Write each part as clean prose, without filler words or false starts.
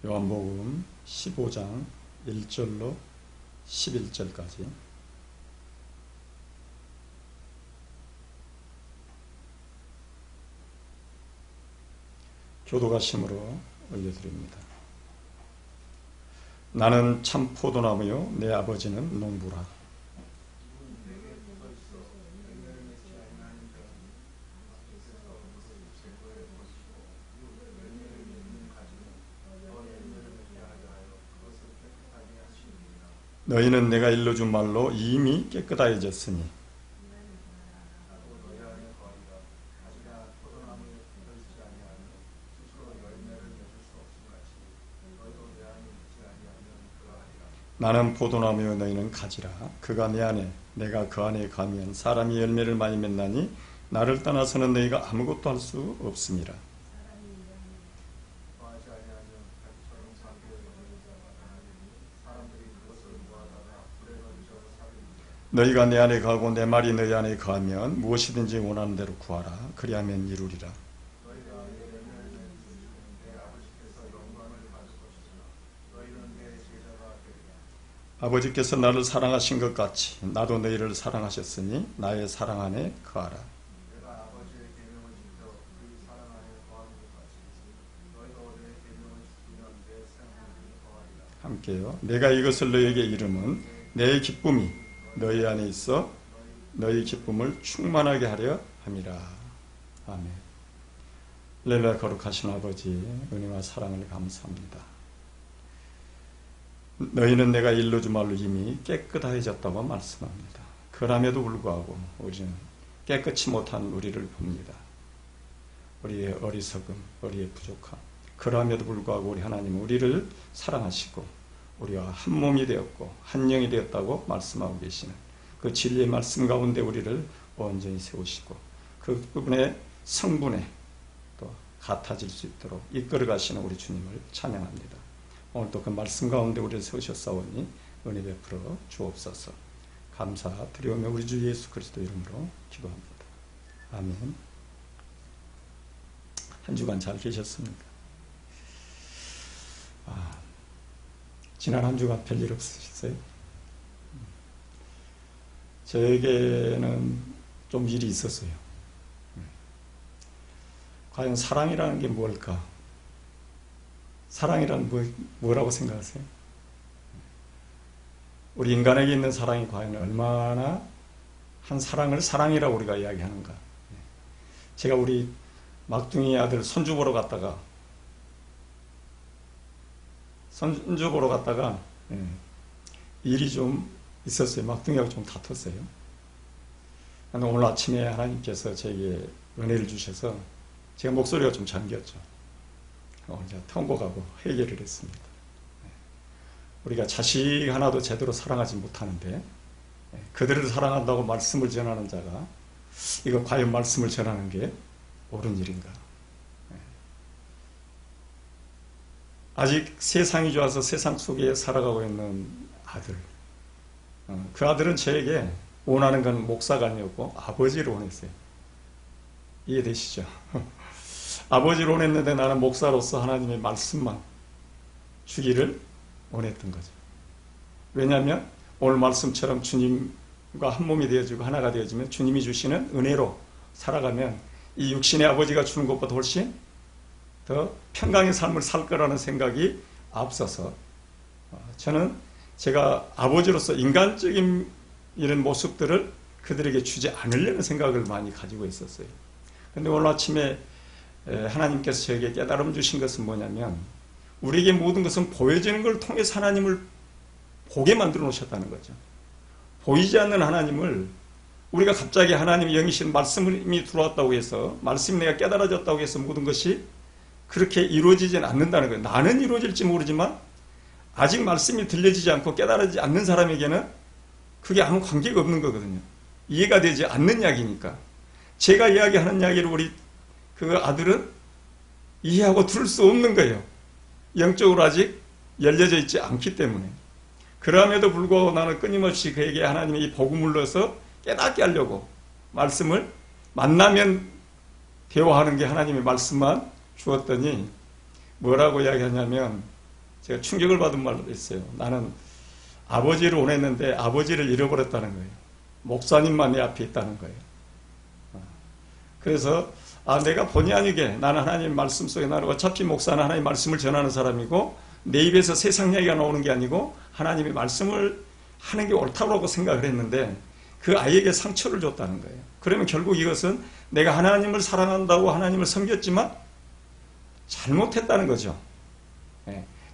요한복음 15장 1절로 11절까지. 교도가심으로 올려드립니다. 나는 참 포도나무요 내 아버지는 농부라. 너희는 내가 일러준 말로 이미 깨끗하여졌으니 나는 포도나무요 너희는 가지라. 그가 내 안에 내가 그 안에 가면 사람이 열매를 많이 맺나니 나를 떠나서는 너희가 아무것도 할 수 없음이라. 너희가 내 안에 가고 내 말이 너희 안에 거하면 무엇이든지 원하는 대로 구하라. 그리하면 이루리라. 아버지께서 나를 사랑하신 것 같이 나도 너희를 사랑하셨으니 나의 사랑 안에 거하라. 함께요. 내가 이것을 너희에게 이름은 내 기쁨이 너희 안에 있어 너희 기쁨을 충만하게 하려 함이라. 아멘. 할렐루야. 거룩하신 아버지 은혜와 사랑을 감사합니다. 너희는 내가 일러준 말로 이미 깨끗해졌다고 말씀합니다. 그럼에도 불구하고 우리는 깨끗이 못한 우리를 봅니다. 우리의 어리석음, 우리의 부족함. 그럼에도 불구하고 우리 하나님은 우리를 사랑하시고 우리와 한 몸이 되었고 한 영이 되었다고 말씀하고 계시는 그 진리의 말씀 가운데 우리를 온전히 세우시고 그 부분의 성분에 또 같아질 수 있도록 이끌어 가시는 우리 주님을 찬양합니다. 오늘도 그 말씀 가운데 우리를 세우셨사오니 은혜 베풀어 주옵소서. 감사드리오며 우리 주 예수 그리스도 이름으로 기도합니다. 아멘. 한 주간 잘 계셨습니까? 지난 한 주간 별일 없으셨어요? 저에게는 좀 일이 있었어요. 과연 사랑이라는 게 뭘까? 사랑이란 뭐라고 생각하세요? 우리 인간에게 있는 사랑이 과연 얼마나 한 사랑을 사랑이라고 우리가 이야기하는가? 제가 우리 막둥이 아들 손주 보러 갔다가 일이 좀 있었어요. 막둥이하고 좀 다퉜어요. 근데 오늘 아침에 하나님께서 제게 은혜를 주셔서 제가 목소리가 좀 잠겼죠. 오늘 제가 통곡하고 회개를 했습니다. 우리가 자식 하나도 제대로 사랑하지 못하는데 그들을 사랑한다고 말씀을 전하는 자가 이거 과연 말씀을 전하는 게 옳은 일인가? 아직 세상이 좋아서 세상 속에 살아가고 있는 아들, 그 아들은 저에게 원하는 건 목사가 아니었고 아버지를 원했어요. 이해되시죠? 아버지를 원했는데 나는 목사로서 하나님의 말씀만 주기를 원했던 거죠. 왜냐하면 오늘 말씀처럼 주님과 한 몸이 되어지고 하나가 되어지면 주님이 주시는 은혜로 살아가면 이 육신의 아버지가 주는 것보다 훨씬 더 평강의 삶을 살 거라는 생각이 앞서서 저는 제가 아버지로서 인간적인 이런 모습들을 그들에게 주지 않으려는 생각을 많이 가지고 있었어요. 그런데 오늘 아침에 하나님께서 저에게 깨달음 주신 것은 뭐냐면 우리에게 모든 것은 보여지는 걸 통해서 하나님을 보게 만들어 놓으셨다는 거죠. 보이지 않는 하나님을 우리가 갑자기 하나님의 영이신 말씀이 들어왔다고 해서 말씀이 내가 깨달아졌다고 해서 모든 것이 그렇게 이루어지진 않는다는 거예요. 나는 이루어질지 모르지만 아직 말씀이 들려지지 않고 깨달아지지 않는 사람에게는 그게 아무 관계가 없는 거거든요. 이해가 되지 않는 이야기니까. 제가 이야기하는 이야기를 우리 그 아들은 이해하고 들을 수 없는 거예요. 영적으로 아직 열려져 있지 않기 때문에. 그럼에도 불구하고 나는 끊임없이 그에게 하나님의 이 복음을 넣어서 깨닫게 하려고 말씀을 만나면 대화하는 게 하나님의 말씀만 주었더니 뭐라고 이야기하냐면 제가 충격을 받은 말도 있어요. 나는 아버지를 원했는데 아버지를 잃어버렸다는 거예요. 목사님만 내 앞에 있다는 거예요. 그래서 내가 본의 아니게 나는 하나님 말씀 속에 나는 어차피 목사는 하나님 말씀을 전하는 사람이고 내 입에서 세상 이야기가 나오는 게 아니고 하나님의 말씀을 하는 게 옳다고 생각을 했는데 그 아이에게 상처를 줬다는 거예요. 그러면 결국 이것은 내가 하나님을 사랑한다고 하나님을 섬겼지만 잘못했다는 거죠.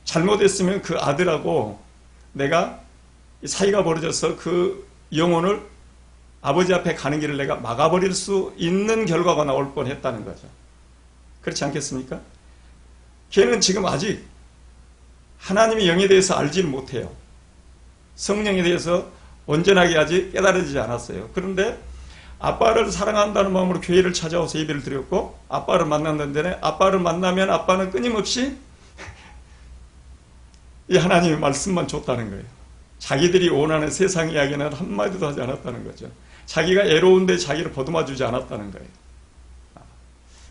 잘못했으면 그 아들하고 내가 사이가 벌어져서 그 영혼을 아버지 앞에 가는 길을 내가 막아버릴 수 있는 결과가 나올 뻔했다는 거죠. 그렇지 않겠습니까? 걔는 지금 아직 하나님의 영에 대해서 알지를 못해요. 성령에 대해서 온전하게 아직 깨달아지지 않았어요. 그런데 아빠를 사랑한다는 마음으로 교회를 찾아와서 예배를 드렸고 아빠를 만났는데 아빠를 만나면 아빠는 끊임없이 이 하나님의 말씀만 줬다는 거예요. 자기들이 원하는 세상 이야기는 한마디도 하지 않았다는 거죠. 자기가 애로운데 자기를 보듬어 주지 않았다는 거예요.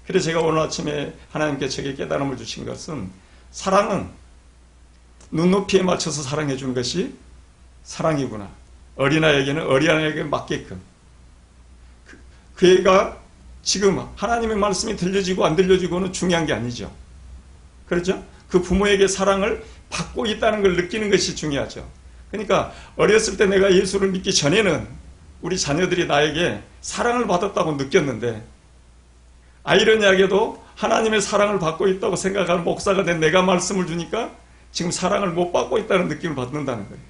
그래서 제가 오늘 아침에 하나님께 제게 깨달음을 주신 것은 사랑은 눈높이에 맞춰서 사랑해 주는 것이 사랑이구나. 어린아이에게는 어린아이에게 맞게끔. 그 애가 지금 하나님의 말씀이 들려지고 안 들려지고는 중요한 게 아니죠. 그렇죠? 그 부모에게 사랑을 받고 있다는 걸 느끼는 것이 중요하죠. 그러니까 어렸을 때 내가 예수를 믿기 전에는 우리 자녀들이 나에게 사랑을 받았다고 느꼈는데 아이러니하게도 하나님의 사랑을 받고 있다고 생각하는 목사가 된 내가 말씀을 주니까 지금 사랑을 못 받고 있다는 느낌을 받는다는 거예요.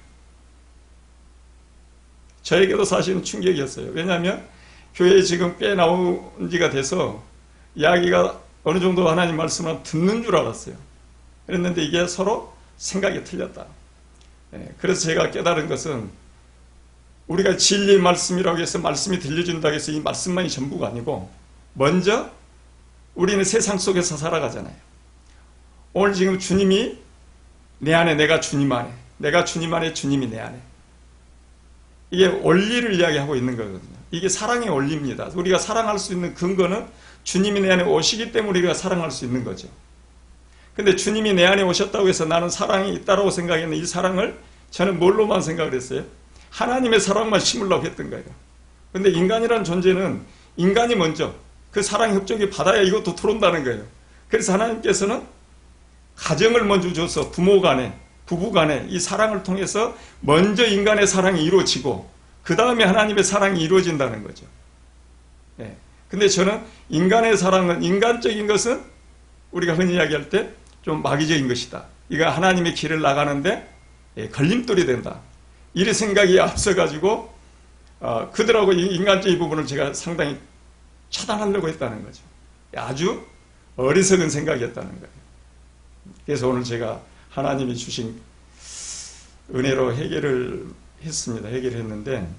저에게도 사실은 충격이었어요. 왜냐하면 교회에 지금 꽤 나온 지가 돼서 이야기가 어느 정도 하나님 말씀을 듣는 줄 알았어요. 그랬는데 이게 서로 생각이 틀렸다. 그래서 제가 깨달은 것은 우리가 진리의 말씀이라고 해서 말씀이 들려준다고 해서 이 말씀만이 전부가 아니고 먼저 우리는 세상 속에서 살아가잖아요. 오늘 지금 주님이 내 안에, 내가 주님 안에, 내가 주님 안에, 주님이 내 안에. 이게 원리를 이야기하고 있는 거거든요. 이게 사랑의 원리입니다. 우리가 사랑할 수 있는 근거는 주님이 내 안에 오시기 때문에 우리가 사랑할 수 있는 거죠. 근데 주님이 내 안에 오셨다고 해서 나는 사랑이 있다고 생각했는데 이 사랑을 저는 뭘로만 생각을 했어요? 하나님의 사랑만 심으려고 했던 거예요. 근데 인간이라는 존재는 인간이 먼저 그 사랑 협조기 받아야 이것도 들어온다는 거예요. 그래서 하나님께서는 가정을 먼저 줘서 부모 간에 부부 간에 이 사랑을 통해서 먼저 인간의 사랑이 이루어지고 그 다음에 하나님의 사랑이 이루어진다는 거죠. 근데 저는 인간의 사랑은 인간적인 것은 우리가 흔히 이야기할 때 좀 마귀적인 것이다. 이거 하나님의 길을 나가는데 걸림돌이 된다. 이 생각이 앞서가지고 그들하고 인간적인 부분을 제가 상당히 차단하려고 했다는 거죠. 아주 어리석은 생각이었다는 거예요. 그래서 오늘 제가 하나님이 주신 은혜로 해결을 했습니다. 해결을 했는데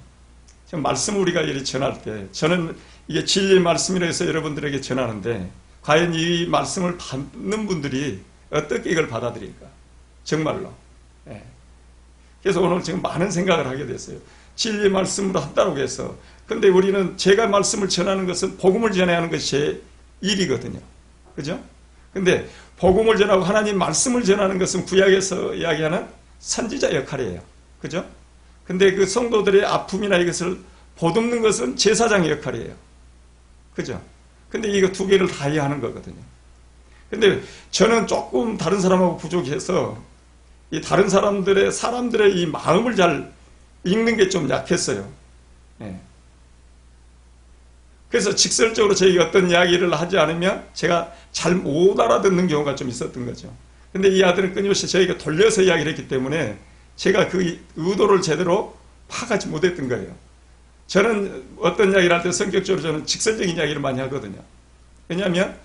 지금 말씀을 우리가 이렇게 전할 때 저는 이게 진리의 말씀이라 해서 여러분들에게 전하는데 과연 이 말씀을 받는 분들이 어떻게 이걸 받아들일까? 정말로. 그래서 오늘 지금 많은 생각을 하게 됐어요. 진리의 말씀으로 한다고 해서. 근데 우리는 제가 말씀을 전하는 것은 복음을 전해야 하는 것이 제 일이거든요. 그죠? 근데 복음을 전하고 하나님 말씀을 전하는 것은 구약에서 이야기하는 선지자 역할이에요. 그죠? 근데 그 성도들의 아픔이나 이것을 보듬는 것은 제사장의 역할이에요. 그죠? 근데 이거 두 개를 다 해야 하는 거거든요. 근데 저는 조금 다른 사람하고 부족해서 이 다른 사람들의 이 마음을 잘 읽는 게 좀 약했어요. 그래서 직설적으로 저희가 어떤 이야기를 하지 않으면 제가 잘 못 알아듣는 경우가 좀 있었던 거죠. 근데 이 아들은 끊임없이 저희가 돌려서 이야기를 했기 때문에 제가 그 의도를 제대로 파악하지 못했던 거예요. 저는 어떤 이야기를 할 때 성격적으로 저는 직설적인 이야기를 많이 하거든요. 왜냐하면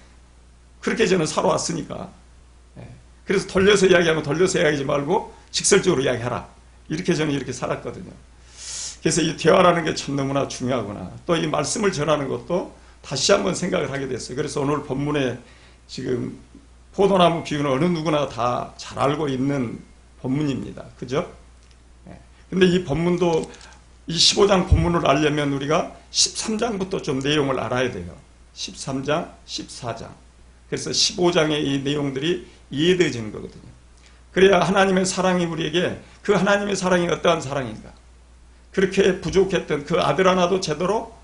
그렇게 저는 살아왔으니까. 그래서 돌려서 이야기하면 돌려서 이야기하지 말고 직설적으로 이야기하라. 이렇게 저는 이렇게 살았거든요. 그래서 이 대화라는 게 참 너무나 중요하구나. 또 이 말씀을 전하는 것도 다시 한번 생각을 하게 됐어요. 그래서 오늘 본문에 지금 포도나무 비유는 어느 누구나 다 잘 알고 있는 본문입니다. 그죠? 근데 이 본문도 이 15장 본문을 알려면 우리가 13장부터 좀 내용을 알아야 돼요. 13장, 14장. 그래서 15장의 이 내용들이 이해되어지는 거거든요. 그래야 하나님의 사랑이 우리에게, 그 하나님의 사랑이 어떠한 사랑인가, 그렇게 부족했던 그 아들 하나도 제대로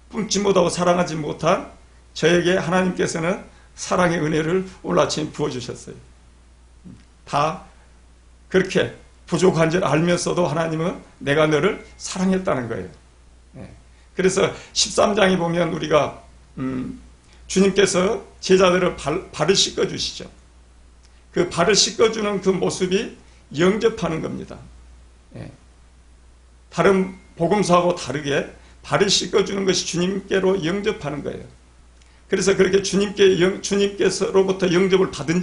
품지 못하고 사랑하지 못한 저에게 하나님께서는 사랑의 은혜를 오늘 아침에 부어주셨어요. 다 그렇게 부족한 줄 알면서도 하나님은 내가 너를 사랑했다는 거예요. 그래서 13장에 보면 우리가 주님께서 제자들을 발을 씻겨주시죠. 그 발을 씻겨주는 그 모습이 영접하는 겁니다. 다른 복음서하고 다르게 발을 씻겨주는 것이 주님께로 영접하는 거예요. 그래서 그렇게 주님께서로부터 영접을 받은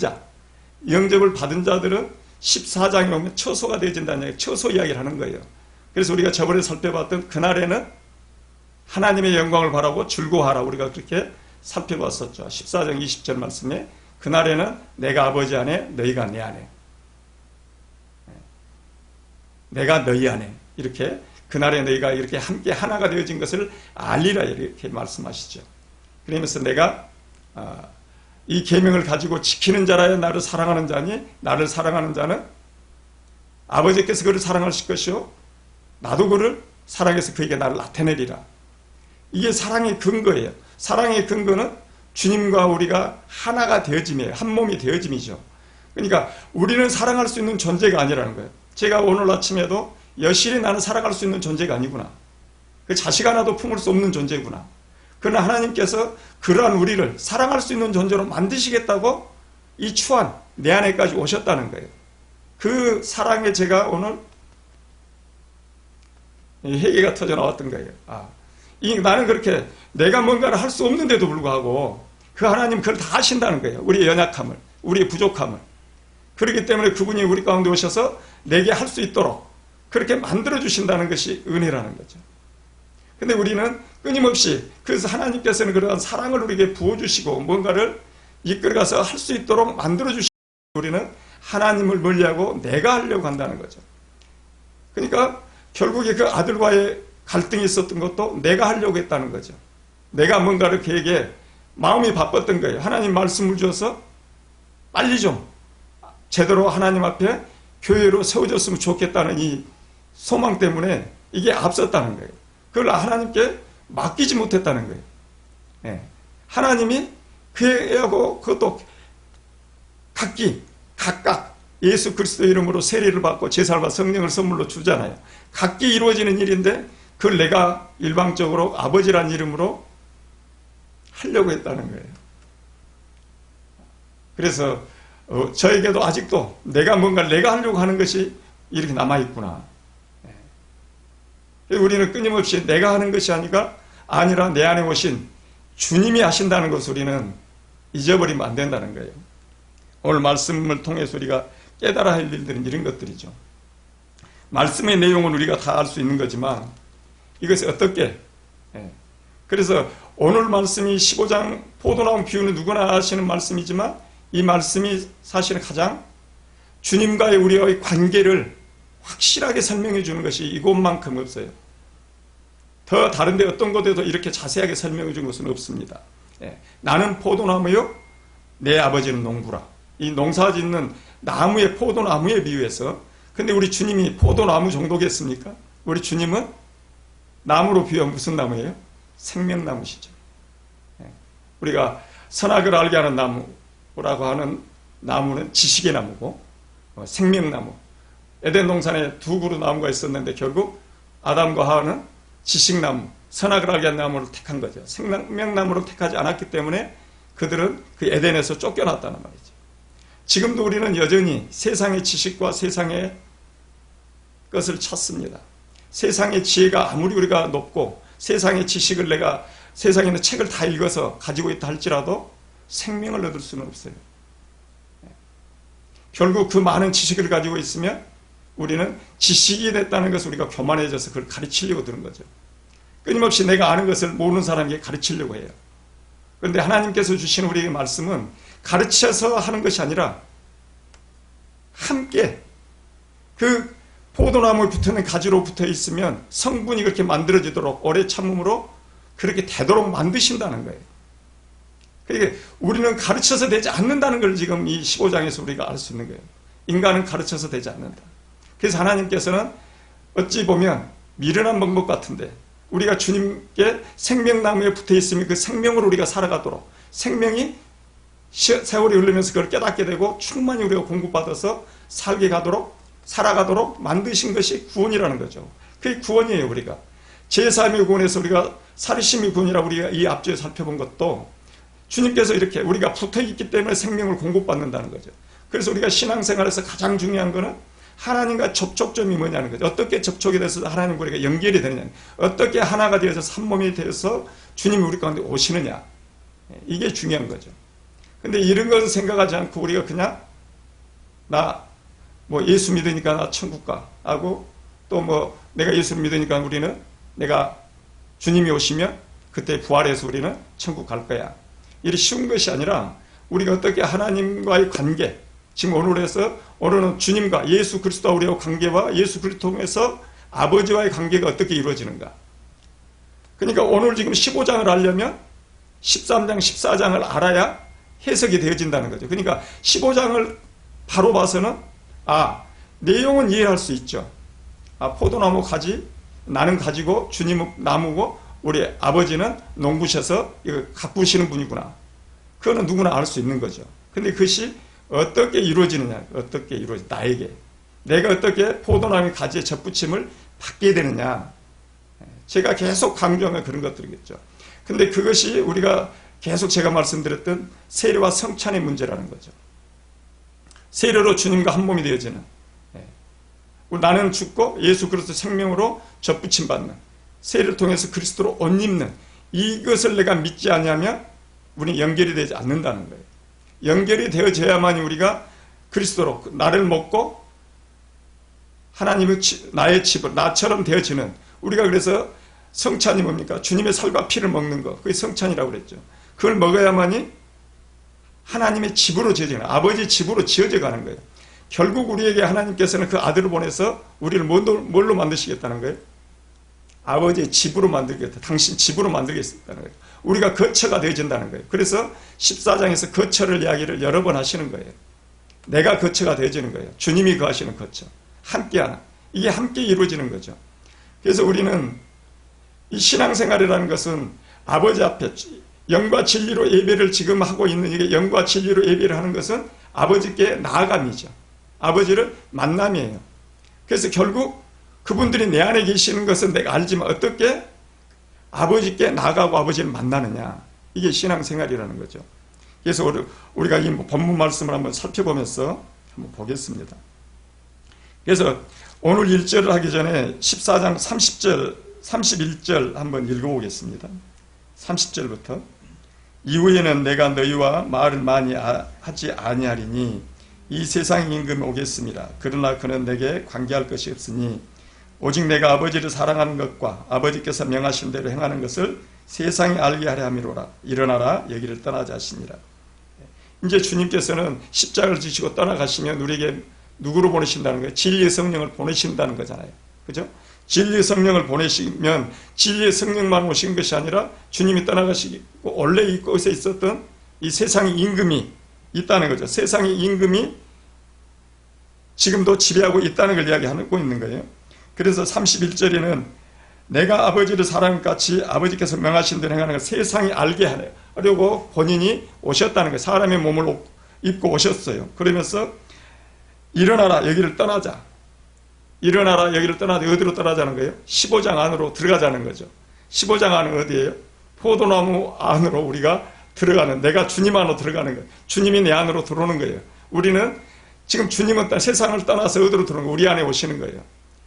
자들은 14장에 보면 처소가 되어진다는 얘기, 처소 이야기를 하는 거예요. 그래서 우리가 저번에 살펴봤던 그날에는 하나님의 영광을 바라고 즐거워하라, 우리가 그렇게 살펴봤었죠. 14장 20절 말씀에 그날에는 내가 아버지 안에 너희가 내 안에, 내가 너희 안에, 이렇게 그날에 너희가 이렇게 함께 하나가 되어진 것을 알리라, 이렇게 말씀하시죠. 그러면서 내가 이 계명을 가지고 지키는 자라야 나를 사랑하는 자니, 나를 사랑하는 자는 아버지께서 그를 사랑하실 것이요 나도 그를 사랑해서 그에게 나를 나타내리라. 이게 사랑의 근거예요. 사랑의 근거는 주님과 우리가 하나가 되어짐이에요. 한 몸이 되어짐이죠. 그러니까 우리는 사랑할 수 있는 존재가 아니라는 거예요. 제가 오늘 아침에도 여실히 나는 사랑할 수 있는 존재가 아니구나, 그 자식 하나도 품을 수 없는 존재구나. 그러나 하나님께서 그러한 우리를 사랑할 수 있는 존재로 만드시겠다고 이 추한 내 안에까지 오셨다는 거예요. 그 사랑에 제가 오늘 회개가 터져 나왔던 거예요. 나는 그렇게 내가 뭔가를 할 수 없는데도 불구하고 그 하나님 그걸 다 하신다는 거예요. 우리의 연약함을, 우리의 부족함을. 그렇기 때문에 그분이 우리 가운데 오셔서 내게 할 수 있도록 그렇게 만들어 주신다는 것이 은혜라는 거죠. 근데 우리는 끊임없이, 그래서 하나님께서는 그러한 사랑을 우리에게 부어주시고 뭔가를 이끌어가서 할 수 있도록 만들어 주시고, 우리는 하나님을 멀리하고 내가 하려고 한다는 거죠. 그러니까 결국에 그 아들과의 갈등이 있었던 것도 내가 하려고 했다는 거죠. 내가 뭔가를 그에게 마음이 바빴던 거예요. 하나님 말씀을 주어서 빨리 좀 제대로 하나님 앞에 교회로 세워졌으면 좋겠다는 이 소망 때문에 이게 앞섰다는 거예요. 그걸 하나님께 맡기지 못했다는 거예요. 하나님이 그하고 그것도 각각 예수 그리스도 이름으로 세례를 받고 제사와 성령을 선물로 주잖아요. 각기 이루어지는 일인데 그걸 내가 일방적으로 아버지란 이름으로 하려고 했다는 거예요. 그래서 저에게도 아직도 내가 하려고 하는 것이 이렇게 남아있구나. 우리는 끊임없이 내가 하는 것이 아니라 내 안에 오신 주님이 하신다는 것을 우리는 잊어버리면 안 된다는 거예요. 오늘 말씀을 통해서 우리가 깨달아야 할 일들은 이런 것들이죠. 말씀의 내용은 우리가 다 알 수 있는 거지만 이것이 어떻게, 그래서 오늘 말씀이 15장 포도나무 비유는 누구나 아시는 말씀이지만 이 말씀이 사실은 가장 주님과의 우리의 관계를 확실하게 설명해 주는 것이 이것만큼 없어요. 더 다른데 어떤 곳에도 이렇게 자세하게 설명해 준 것은 없습니다. 나는 포도나무요, 내 아버지는 농부라. 이 농사 짓는 나무의 포도나무에 비유해서, 근데 우리 주님이 포도나무 정도겠습니까? 우리 주님은 나무로 비유하면 무슨 나무예요? 생명나무시죠. 우리가 선악을 알게 하는 나무라고 하는 나무는 지식의 나무고, 생명나무. 에덴 동산에 두 그루 나무가 있었는데 결국 아담과 하와는 지식나무, 선악을 알게 하는 나무를 택한 거죠. 생명나무를 택하지 않았기 때문에 그들은 그 에덴에서 쫓겨났다는 말이죠. 지금도 우리는 여전히 세상의 지식과 세상의 것을 찾습니다. 세상의 지혜가 아무리 우리가 높고 세상의 지식을 내가 세상에 있는 책을 다 읽어서 가지고 있다 할지라도 생명을 얻을 수는 없어요. 결국 그 많은 지식을 가지고 있으면 우리는 지식이 됐다는 것을 우리가 교만해져서 그걸 가르치려고 드는 거죠. 끊임없이 내가 아는 것을 모르는 사람에게 가르치려고 해요. 그런데 하나님께서 주신 우리에게 말씀은 가르쳐서 하는 것이 아니라 함께 그 포도나무에 붙어있는 가지로 붙어 있으면 성분이 그렇게 만들어지도록 오래 참음으로 그렇게 되도록 만드신다는 거예요. 그러니까 우리는 가르쳐서 되지 않는다는 걸 지금 이 15장에서 우리가 알 수 있는 거예요. 인간은 가르쳐서 되지 않는다. 그래서 하나님께서는 어찌 보면 미련한 방법 같은데 우리가 주님께 생명나무에 붙어 있으면 그 생명으로 우리가 살아가도록 생명이 세월이 흐르면서 그걸 깨닫게 되고 충만히 우리가 공급받아서 살아가도록 만드신 것이 구원이라는 거죠. 그게 구원이에요. 우리가 제3의 구원에서 우리가 살으심의 구원이라고 우리가 이 앞주에 살펴본 것도 주님께서 이렇게 우리가 붙어있기 때문에 생명을 공급받는다는 거죠. 그래서 우리가 신앙생활에서 가장 중요한 거는 하나님과 접촉점이 뭐냐는 거죠. 어떻게 접촉이 돼서 하나님과 우리가 연결이 되느냐, 어떻게 하나가 되어서 삼몸이 되어서 주님이 우리 가운데 오시느냐, 이게 중요한 거죠. 근데 이런 것을 생각하지 않고 우리가 그냥 나 뭐 예수 믿으니까 나 천국 가 하고 또 뭐 내가 예수를 믿으니까 우리는 내가 주님이 오시면 그때 부활해서 우리는 천국 갈 거야. 이렇게 쉬운 것이 아니라 우리가 어떻게 하나님과의 관계, 지금 오늘은 주님과 예수 그리스도와 우리의 관계와 예수 그리스도 통해서 아버지와의 관계가 어떻게 이루어지는가. 그러니까 오늘 지금 15장을 알려면 13장, 14장을 알아야 해석이 되어진다는 거죠. 그러니까 15장을 바로 봐서는 내용은 이해할 수 있죠. 포도나무 가지, 나는 가지고 주님은 나무고 우리 아버지는 농부셔서 이거 가꾸시는 분이구나. 그거는 누구나 알 수 있는 거죠. 근데 그것이 어떻게 이루어지느냐, 어떻게 나에게 내가 어떻게 포도나무 가지에 접붙임을 받게 되느냐. 제가 계속 강조하는 그런 것들이겠죠. 근데 그것이 우리가 계속 제가 말씀드렸던 세례와 성찬의 문제라는 거죠. 세례로 주님과 한 몸이 되어지는, 나는 죽고 예수 그리스도 생명으로 접붙임 받는, 세례를 통해서 그리스도로 옷 입는, 이것을 내가 믿지 않으면 우리는 연결이 되지 않는다는 거예요. 연결이 되어져야만이 우리가 그리스도로 나를 먹고 하나님의 나의 집을 나처럼 되어지는, 우리가 그래서 성찬이 뭡니까? 주님의 살과 피를 먹는 거, 그게 성찬이라고 그랬죠. 그걸 먹어야만이 하나님의 집으로 지어지는, 아버지 집으로 지어져 가는 거예요. 결국 우리에게 하나님께서는 그 아들을 보내서 우리를 뭘로 만드시겠다는 거예요? 아버지의 집으로 만들겠다. 당신 집으로 만들겠다는 거예요. 우리가 거처가 되어진다는 거예요. 그래서 14장에서 거처를 이야기를 여러 번 하시는 거예요. 내가 거처가 되어지는 거예요. 주님이 거하시는 거처. 함께하는. 이게 함께 이루어지는 거죠. 그래서 우리는 이 신앙생활이라는 것은 아버지 앞에 영과 진리로 예배를 지금 하고 있는, 이게 영과 진리로 예배를 하는 것은 아버지께 나아감이죠. 아버지를 만남이에요. 그래서 결국 그분들이 내 안에 계시는 것은 내가 알지만 어떻게 아버지께 나아가고 아버지를 만나느냐, 이게 신앙생활이라는 거죠. 그래서 우리가 이 본문 말씀을 한번 살펴보면서 한번 보겠습니다. 그래서 오늘 1절을 하기 전에 14장 30절, 31절 한번 읽어보겠습니다. 30절부터 이후에는 내가 너희와 말을 많이 하지 아니하리니 이 세상 임금이 오겠습니다. 그러나 그는 내게 관계할 것이 없으니 오직 내가 아버지를 사랑하는 것과 아버지께서 명하신 대로 행하는 것을 세상이 알게 하려 함이로라. 일어나라 여기를 떠나자 하시니라. 이제 주님께서는 십자가를 지시고 떠나가시면 우리에게 누구로 보내신다는 거예요? 진리의 성령을 보내신다는 거잖아요. 그죠? 진리의 성령을 보내시면 진리의 성령만 오신 것이 아니라 주님이 떠나가시고 원래 이곳에 있었던 이 세상의 임금이 있다는 거죠. 세상의 임금이 지금도 지배하고 있다는 걸 이야기하고 있는 거예요. 그래서 31절에는 내가 아버지를 사랑한 같이 아버지께서 명하신 대로 행하는 걸 세상이 알게 하려고 본인이 오셨다는 거예요. 사람의 몸을 입고 오셨어요. 그러면서 일어나라 여기를 떠나자. 일어나라 여기를 떠나자. 어디로 떠나자는 거예요? 15장 안으로 들어가자는 거죠. 15장 안은 어디예요? 포도나무 안으로 우리가 들어가는, 내가 주님 안으로 들어가는 거예요. 주님이 내 안으로 들어오는 거예요. 우리는 지금 주님은 세상을 떠나서 어디로 들어오는 거예요? 우리 안에 오시는 거예요.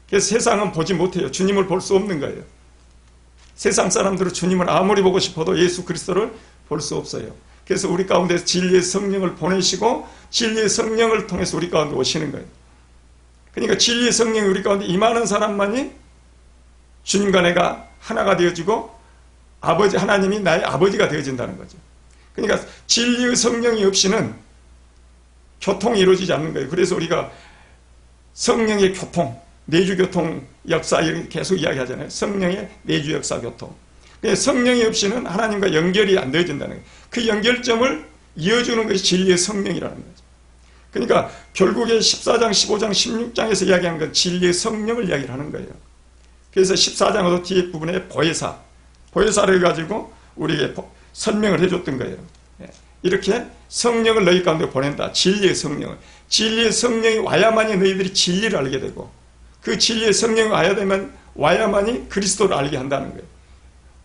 그래서 세상은 보지 못해요. 주님을 볼 수 없는 거예요. 세상 사람들은 주님을 아무리 보고 싶어도 예수 그리스도를 볼 수 없어요. 그래서 우리 가운데 진리의 성령을 보내시고 진리의 성령을 통해서 우리 가운데 오시는 거예요. 그러니까 진리의 성령이 우리 가운데 임하는 사람만이 주님과 내가 하나가 되어지고 하나님이 나의 아버지가 되어진다는 거죠. 그러니까 진리의 성령이 없이는 교통이 이루어지지 않는 거예요. 그래서 우리가 성령의 교통, 내주교통 역사 이런 계속 이야기하잖아요. 성령의 내주 역사 교통. 성령이 없이는 하나님과 연결이 안 되어진다는 거예요. 그 연결점을 이어주는 것이 진리의 성령이라는 거죠. 그러니까 결국에 14장, 15장, 16장에서 이야기하는 건 진리의 성령을 이야기를 하는 거예요. 그래서 14장에도 뒤에 부분에 보혜사를 가지고 우리에게 설명을 해줬던 거예요. 이렇게 성령을 너희 가운데 보낸다. 진리의 성령을. 진리의 성령이 와야만이 너희들이 진리를 알게 되고, 그 진리의 성령이 와야만이 그리스도를 알게 한다는 거예요.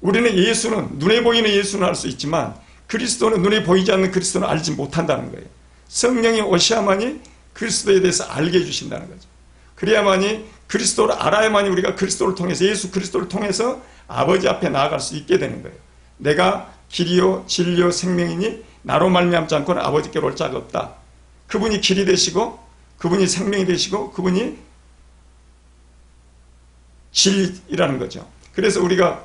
우리는 예수는, 눈에 보이는 예수는 알 수 있지만 그리스도는, 눈에 보이지 않는 그리스도는 알지 못한다는 거예요. 성령이 오셔야만이 그리스도에 대해서 알게 해주신다는 거죠. 그래야만이 그리스도를 알아야만이 우리가 그리스도를 통해서, 예수 그리스도를 통해서 아버지 앞에 나아갈 수 있게 되는 거예요. 내가 길이요 진리요 생명이니 나로 말미암지 않고는 아버지께로 올 자가 없다. 그분이 길이 되시고, 그분이 생명이 되시고, 그분이 진리라는 거죠. 그래서 우리가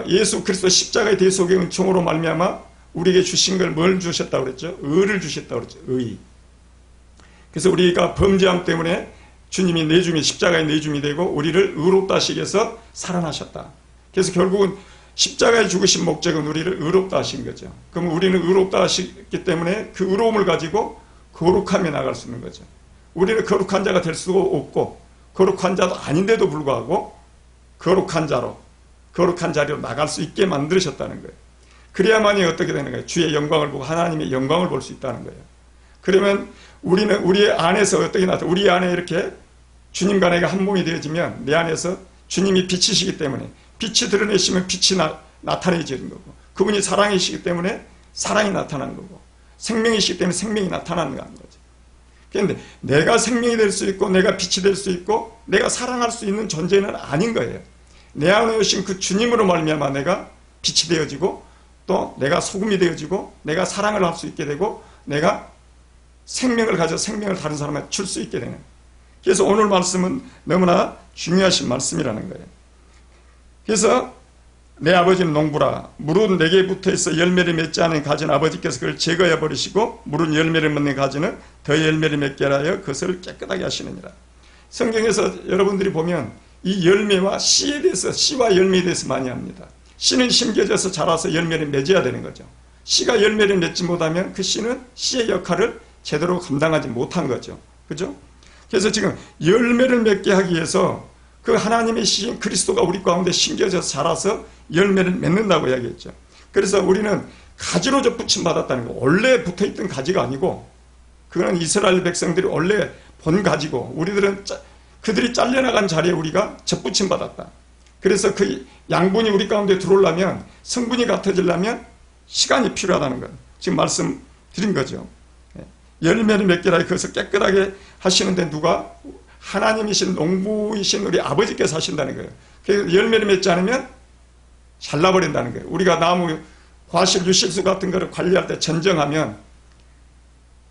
예수 그리스도 십자가의 대속의 은총으로 말미암아 우리에게 주신 걸 뭘 주셨다고 그랬죠? 의를 주셨다고 그랬죠. 의. 그래서 우리가 범죄함 때문에 주님이 내줌이, 십자가의 내줌이 되고 우리를 의롭다 하시기 위해서 살아나셨다. 그래서 결국은 십자가에 죽으신 목적은 우리를 의롭다 하신 거죠. 그럼 우리는 의롭다 하시기 때문에 그 의로움을 가지고 거룩함에 나갈 수 있는 거죠. 우리는 거룩한 자가 될 수가 없고, 거룩한 자도 아닌데도 불구하고 거룩한 자리로 나갈 수 있게 만드셨다는 거예요. 그래야만이 어떻게 되는 거예요? 주의 영광을 보고 하나님의 영광을 볼 수 있다는 거예요. 그러면 우리는 우리 안에서 어떻게 나타나? 우리 안에 이렇게 주님과 내가 한 몸이 되어지면 내 안에서 주님이 빛이시기 때문에 빛이 드러내시면 빛이 나타내지는 거고, 그분이 사랑이시기 때문에 사랑이 나타나는 거고, 생명이시기 때문에 생명이 나타나는 거죠. 그런데 내가 생명이 될 수 있고 내가 빛이 될 수 있고 내가 사랑할 수 있는 존재는 아닌 거예요. 내 안에 오신 그 주님으로 말미암아 내가 빛이 되어지고, 또 내가 소금이 되어지고, 내가 사랑을 할 수 있게 되고, 내가 생명을 가져 생명을 다른 사람한테 줄 수 있게 되는. 그래서 오늘 말씀은 너무나 중요하신 말씀이라는 거예요. 그래서 내 아버지는 농부라. 물은 내게 붙어있어 열매를 맺지 않은 가지는 아버지께서 그걸 제거해 버리시고, 물은 열매를 맺는 가지는 더 열매를 맺게 하여 그것을 깨끗하게 하시느니라. 성경에서 여러분들이 보면 이 열매와 씨에 대해서, 씨와 열매에 대해서 많이 합니다. 씨는 심겨져서 자라서 열매를 맺어야 되는 거죠. 씨가 열매를 맺지 못하면 그 씨는 씨의 역할을 제대로 감당하지 못한 거죠. 그죠? 그래서 지금 열매를 맺게 하기 위해서 그 하나님의 씨인 그리스도가 우리 가운데 심겨져서 자라서 열매를 맺는다고 이야기했죠. 그래서 우리는 가지로 접붙임 받았다는 거. 원래 붙어있던 가지가 아니고, 그거는 이스라엘 백성들이 원래 본 가지고, 우리들은 그들이 잘려나간 자리에 우리가 접붙임 받았다. 그래서 그 양분이 우리 가운데 들어오려면, 성분이 같아지려면 시간이 필요하다는 것. 지금 말씀드린 거죠. 열매를 맺게 하여 그것을 깨끗하게 하시는데 누가? 하나님이신 농부이신 우리 아버지께서 하신다는 거예요. 그래서 열매를 맺지 않으면 잘라버린다는 거예요. 우리가 나무, 과실, 유실수 같은 거를 관리할 때 전정하면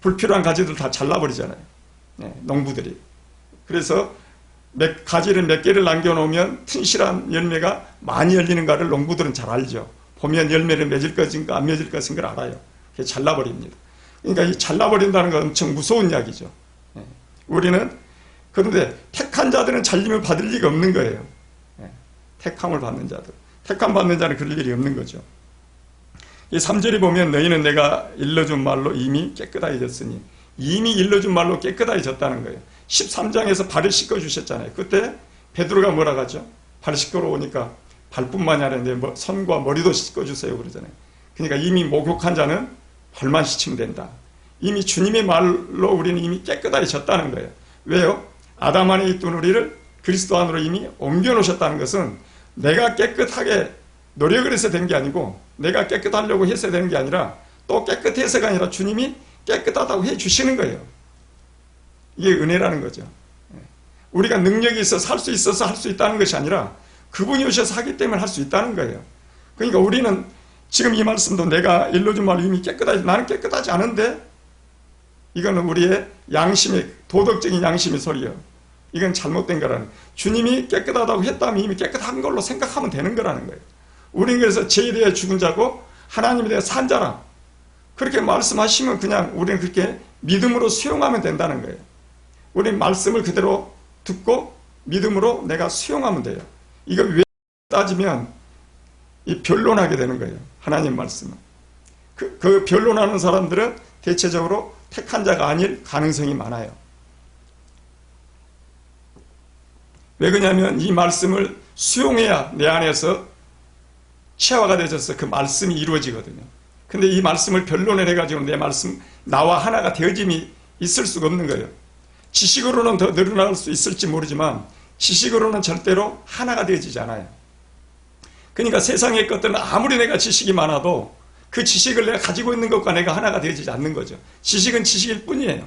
불필요한 가지들 다 잘라버리잖아요. 농부들이. 그래서 가지를 몇 개를 남겨놓으면 튼실한 열매가 많이 열리는가를 농부들은 잘 알죠. 보면 열매를 맺을 것인가 안 맺을 것인가 알아요. 그래서 잘라버립니다. 그러니까 이 잘라버린다는 건 엄청 무서운 이야기죠. 우리는, 그런데 택한 자들은 잘림을 받을 리가 없는 거예요. 택함을 받는 자들. 택함 받는 자는 그럴 일이 없는 거죠. 이 3절에 보면 너희는 내가 일러준 말로 이미 깨끗해졌으니, 이미 일러준 말로 깨끗해졌다는 거예요. 13장에서 발을 씻어주셨잖아요. 그때 베드로가 뭐라 하죠? 발 씻겨오니까 발뿐만이 아니라 손과 머리도 씻어주세요 그러잖아요. 그러니까 이미 목욕한 자는 발만 씻으면 된다. 이미 주님의 말로 우리는 이미 깨끗해졌다는 거예요. 왜요? 아담 안에 있던 우리를 그리스도 안으로 이미 옮겨놓으셨다는 것은 내가 깨끗하게 노력을 해서 된 게 아니고, 내가 깨끗하려고 해서 되는 게 아니라, 또 깨끗해서가 아니라 주님이 깨끗하다고 해주시는 거예요. 이게 은혜라는 거죠. 우리가 능력이 있어서 할 수 있어서 할 수 있다는 것이 아니라 그분이 오셔서 하기 때문에 할 수 있다는 거예요. 그러니까 우리는 지금 이 말씀도 내가 일러준 말로 이미 깨끗하지, 나는 깨끗하지 않은데, 이거는 우리의 양심의, 도덕적인 양심의 소리예요. 이건 잘못된 거라는 거예요. 주님이 깨끗하다고 했다면 이미 깨끗한 걸로 생각하면 되는 거라는 거예요. 우리는 그래서 죄에 대해 죽은 자고 하나님에 대해 산 자라, 그렇게 말씀하시면 그냥 우리는 그렇게 믿음으로 수용하면 된다는 거예요. 우리는 말씀을 그대로 듣고 믿음으로 내가 수용하면 돼요. 이거 왜 따지면 이 변론하게 되는 거예요. 하나님 말씀은. 그 변론하는 사람들은 대체적으로 택한 자가 아닐 가능성이 많아요. 왜 그러냐면 이 말씀을 수용해야 내 안에서 치화가 되어져서 그 말씀이 이루어지거든요. 근데 이 말씀을 변론을 해가지고 내 말씀, 나와 하나가 되어짐이 있을 수가 없는 거예요. 지식으로는 더 늘어날 수 있을지 모르지만 지식으로는 절대로 하나가 되어지지 않아요. 그러니까 세상의 것들은 아무리 내가 지식이 많아도 그 지식을 내가 가지고 있는 것과 내가 하나가 되어지지 않는 거죠. 지식은 지식일 뿐이에요.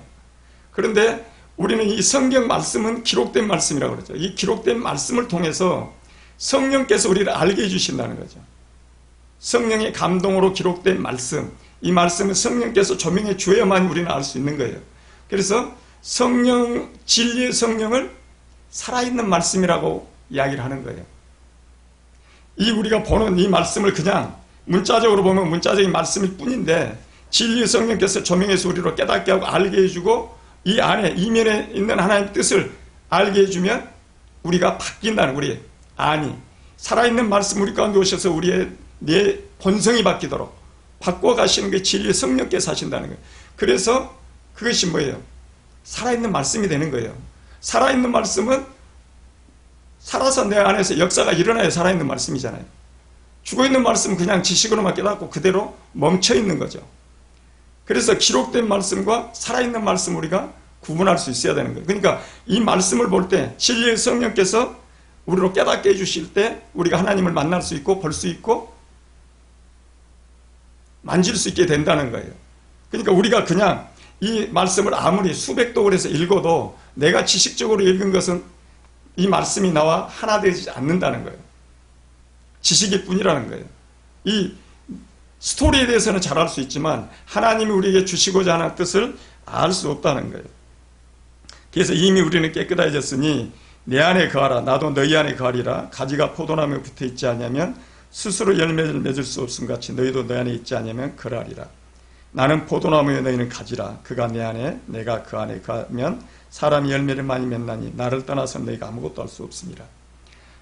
그런데 우리는 이 성경 말씀은 기록된 말씀이라고 그러죠. 이 기록된 말씀을 통해서 성령께서 우리를 알게 해주신다는 거죠. 성령의 감동으로 기록된 말씀, 이 말씀은 성령께서 조명해 주어야만 우리는 알 수 있는 거예요. 그래서 성령, 진리의 성령을 살아있는 말씀이라고 이야기를 하는 거예요. 이 우리가 보는 이 말씀을 그냥 문자적으로 보면 문자적인 말씀일 뿐인데 진리의 성령께서 조명해서 우리로 깨닫게 하고 알게 해주고 이 안에 이면에 있는 하나님의 뜻을 알게 해주면 우리가 바뀐다는, 우리 안이 살아있는 말씀 우리 가운데 오셔서 우리의 내 본성이 바뀌도록 바꿔 가시는 게 진리의 성령께서 하신다는 거예요. 그래서 그것이 뭐예요? 살아있는 말씀이 되는 거예요. 살아있는 말씀은 살아서 내 안에서 역사가 일어나야 살아있는 말씀이잖아요. 죽어있는 말씀은 그냥 지식으로만 깨닫고 그대로 멈춰있는 거죠. 그래서 기록된 말씀과 살아있는 말씀 우리가 구분할 수 있어야 되는 거예요. 그러니까 이 말씀을 볼 때 진리의 성령께서 우리로 깨닫게 해주실 때 우리가 하나님을 만날 수 있고 볼 수 있고 만질 수 있게 된다는 거예요. 그러니까 우리가 그냥 이 말씀을 아무리 수백 독을 해서 읽어도 내가 지식적으로 읽은 것은 이 말씀이 나와 하나 되지 않는다는 거예요. 지식일 뿐이라는 거예요. 이 스토리에 대해서는 잘 알 수 있지만 하나님이 우리에게 주시고자 하는 뜻을 알 수 없다는 거예요. 그래서 이미 우리는 깨끗해졌으니 내 안에 거하라 나도 너희 안에 거하리라. 가지가 포도나무에 붙어있지 않으면 스스로 열매를 맺을 수 없음 같이 너희도 내 안에 있지 않으면 그러하리라. 나는 포도나무에 너희는 가지라. 그가 내 안에 내가 그 안에 가면 사람이 열매를 많이 맺나니 나를 떠나서 너희가 아무것도 할 수 없습니다.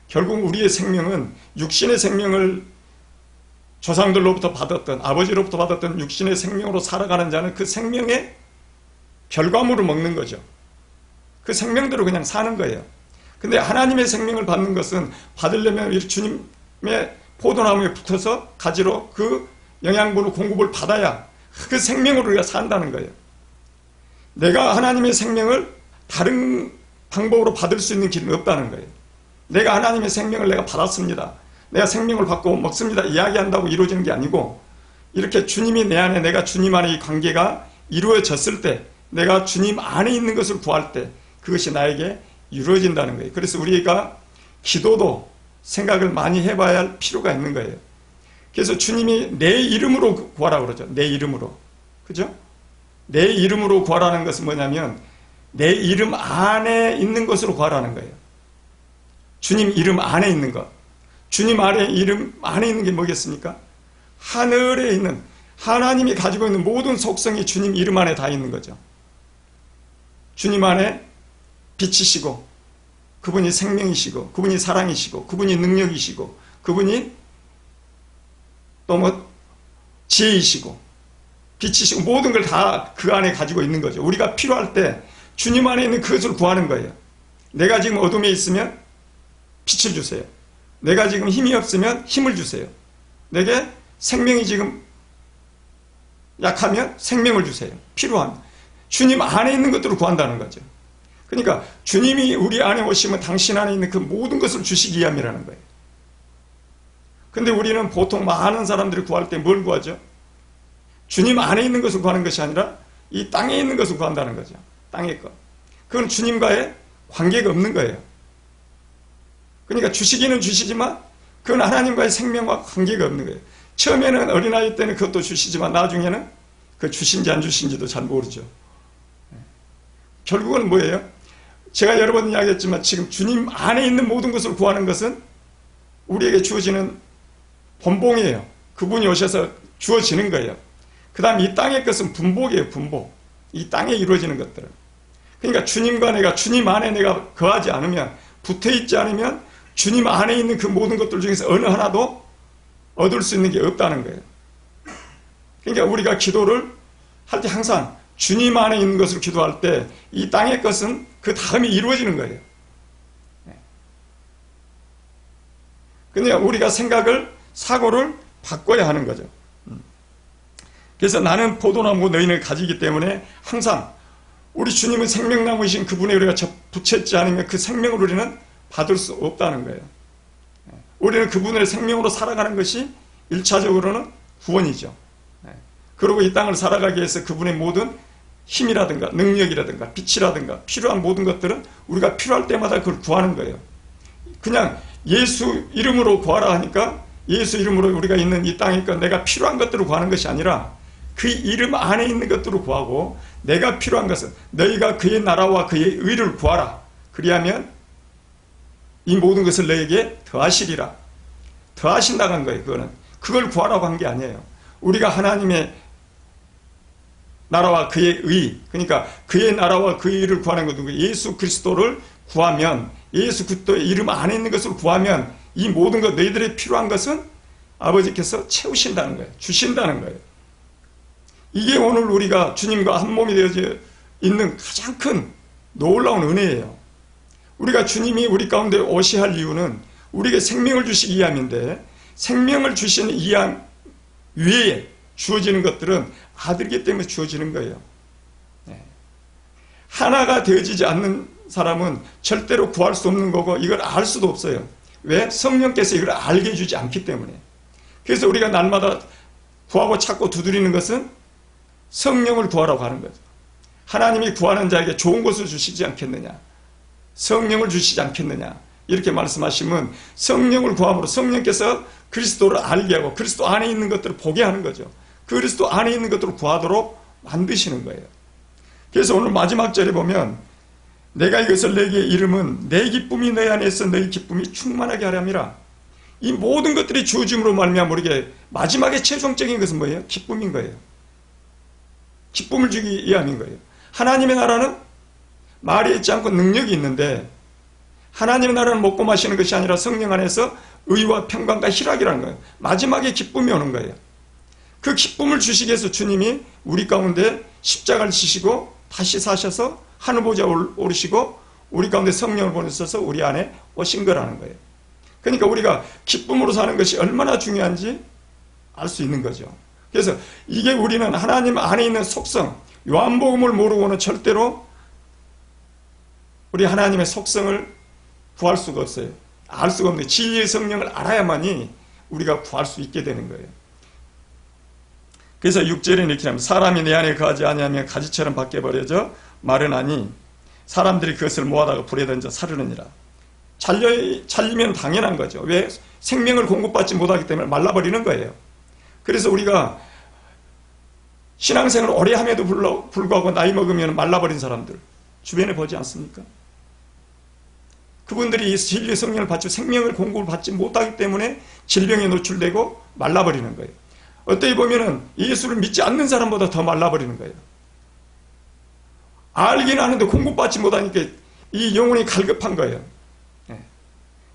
결국 우리의 생명은 육신의 생명을 조상들로부터 받았던 아버지로부터 받았던 육신의 생명으로 살아가는 자는 그 생명의 결과물을 먹는 거죠. 그 생명대로 그냥 사는 거예요. 근데 하나님의 생명을 받는 것은 받으려면 주님의 포도나무에 붙어서 가지로 그 영양분을 공급을 받아야 그 생명으로 우리가 산다는 거예요. 내가 하나님의 생명을 다른 방법으로 받을 수 있는 길은 없다는 거예요. 내가 하나님의 생명을 내가 받았습니다. 내가 생명을 받고 먹습니다. 이야기한다고 이루어지는 게 아니고 이렇게 주님이 내 안에 내가 주님 안에 이 관계가 이루어졌을 때 내가 주님 안에 있는 것을 구할 때 그것이 나에게 이루어진다는 거예요. 그래서 우리가 기도도 생각을 많이 해봐야 할 필요가 있는 거예요. 그래서 주님이 내 이름으로 구하라고 그러죠. 내 이름으로. 그죠? 내 이름으로 구하라는 것은 뭐냐면 내 이름 안에 있는 것으로 구하라는 거예요. 주님 이름 안에 있는 것. 주님 안에 이름 안에 있는 게 뭐겠습니까? 하늘에 있는 하나님이 가지고 있는 모든 속성이 주님 이름 안에 다 있는 거죠. 주님 안에 빛이시고 그분이 생명이시고 그분이 사랑이시고 그분이 능력이시고 그분이 또 뭐 지혜이시고 빛이시고 모든 걸 다 그 안에 가지고 있는 거죠. 우리가 필요할 때 주님 안에 있는 그것을 구하는 거예요. 내가 지금 어둠에 있으면 빛을 주세요. 내가 지금 힘이 없으면 힘을 주세요. 내게 생명이 지금 약하면 생명을 주세요. 필요한 주님 안에 있는 것들을 구한다는 거죠. 그러니까 주님이 우리 안에 오시면 당신 안에 있는 그 모든 것을 주시기 위함이라는 거예요. 근데 우리는 보통 많은 사람들이 구할 때 뭘 구하죠? 주님 안에 있는 것을 구하는 것이 아니라 이 땅에 있는 것을 구한다는 거죠. 땅의 것. 그건 주님과의 관계가 없는 거예요. 그러니까 주시기는 주시지만 그건 하나님과의 생명과 관계가 없는 거예요. 처음에는 어린아이 때는 그것도 주시지만 나중에는 그 주신지 안 주신지도 잘 모르죠. 결국은 뭐예요? 제가 여러 번 이야기했지만 지금 주님 안에 있는 모든 것을 구하는 것은 우리에게 주어지는 본봉이에요. 그분이 오셔서 주어지는 거예요. 그 다음 이 땅의 것은 분복이에요. 분복. 이 땅에 이루어지는 것들은. 그러니까 주님과 내가 주님 안에 내가 거하지 않으면 붙어있지 않으면 주님 안에 있는 그 모든 것들 중에서 어느 하나도 얻을 수 있는 게 없다는 거예요. 그러니까 우리가 기도를 할 때 항상 주님 안에 있는 것으로 기도할 때 이 땅의 것은 그 다음에 이루어지는 거예요. 그냥 우리가 사고를 바꿔야 하는 거죠. 그래서 나는 포도나무 너희는 가지기 때문에 항상 우리 주님은 생명나무이신 그분에 우리가 붙였지 않으면 그 생명을 우리는 받을 수 없다는 거예요. 우리는 그분의 생명으로 살아가는 것이 1차적으로는 구원이죠. 그리고 이 땅을 살아가기 위해서 그분의 모든 힘이라든가 능력이라든가 빛이라든가 필요한 모든 것들은 우리가 필요할 때마다 그걸 구하는 거예요. 그냥 예수 이름으로 구하라 하니까 예수 이름으로 우리가 있는 이 땅이니까 내가 필요한 것들을 구하는 것이 아니라 그 이름 안에 있는 것들을 구하고 내가 필요한 것은 너희가 그의 나라와 그의 의를 구하라. 그리하면 이 모든 것을 너에게 더하시리라. 더하신다는 거예요. 그걸 구하라고 한 게 아니에요. 우리가 하나님의 나라와 그의 의, 그러니까 그의 나라와 그의 의를 구하는 것도 예수 그리스도를 구하면, 예수 그리스도의 이름 안에 있는 것을 구하면 이 모든 것, 너희들의 필요한 것은 아버지께서 채우신다는 거예요. 주신다는 거예요. 이게 오늘 우리가 주님과 한 몸이 되어져 있는 가장 큰 놀라운 은혜예요. 우리가 주님이 우리 가운데 오셔야 할 이유는 우리에게 생명을 주시기 위함인데, 생명을 주시는 이함 위에 주어지는 것들은 아들이기 때문에 주어지는 거예요. 하나가 되어지지 않는 사람은 절대로 구할 수 없는 거고 이걸 알 수도 없어요. 왜? 성령께서 이걸 알게 해주지 않기 때문에. 그래서 우리가 날마다 구하고 찾고 두드리는 것은 성령을 구하라고 하는 거죠. 하나님이 구하는 자에게 좋은 것을 주시지 않겠느냐, 성령을 주시지 않겠느냐, 이렇게 말씀하시면 성령을 구함으로 성령께서 그리스도를 알게 하고 그리스도 안에 있는 것들을 보게 하는 거죠. 그리스도 안에 있는 것들을 구하도록 만드시는 거예요. 그래서 오늘 마지막 절에 보면 내가 이것을 내게 이름은 내 기쁨이 너희 안에서 너희 기쁨이 충만하게 하렴이라. 이 모든 것들이 주어짐으로 말미암아 우리에게 마지막에 최종적인 것은 뭐예요? 기쁨인 거예요. 기쁨을 주기 위함인 거예요. 하나님의 나라는 말이 있지 않고 능력이 있는데, 하나님의 나라는 먹고 마시는 것이 아니라 성령 안에서 의와 평강과 희락이라는 거예요. 마지막에 기쁨이 오는 거예요. 그 기쁨을 주시기 위해서 주님이 우리 가운데 십자가를 지시고 다시 사셔서 하늘 보좌에 오르시고 우리 가운데 성령을 보내셔서 우리 안에 오신 거라는 거예요. 그러니까 우리가 기쁨으로 사는 것이 얼마나 중요한지 알 수 있는 거죠. 그래서 이게 우리는 하나님 안에 있는 속성, 요한복음을 모르고는 절대로 우리 하나님의 속성을 구할 수가 없어요. 알 수가 없는데 진리의 성령을 알아야만이 우리가 구할 수 있게 되는 거예요. 그래서 6절에 이렇게 하면 사람이 내 안에 거하지 아니하면 가지처럼 밖에 버려져 마르나니 사람들이 그것을 모아다가 불에 던져 사르느니라. 잘리면 당연한 거죠. 왜? 생명을 공급받지 못하기 때문에 말라버리는 거예요. 그래서 우리가 신앙생활을 오래 함에도 불구하고 나이 먹으면 말라버린 사람들 주변에 보지 않습니까? 그분들이 진리의 성령을 받지 생명을 공급을 받지 못하기 때문에 질병에 노출되고 말라버리는 거예요. 어떻게 보면은 예수를 믿지 않는 사람보다 더 말라버리는 거예요. 알긴 아는데 공급받지 못하니까 이 영혼이 갈급한 거예요.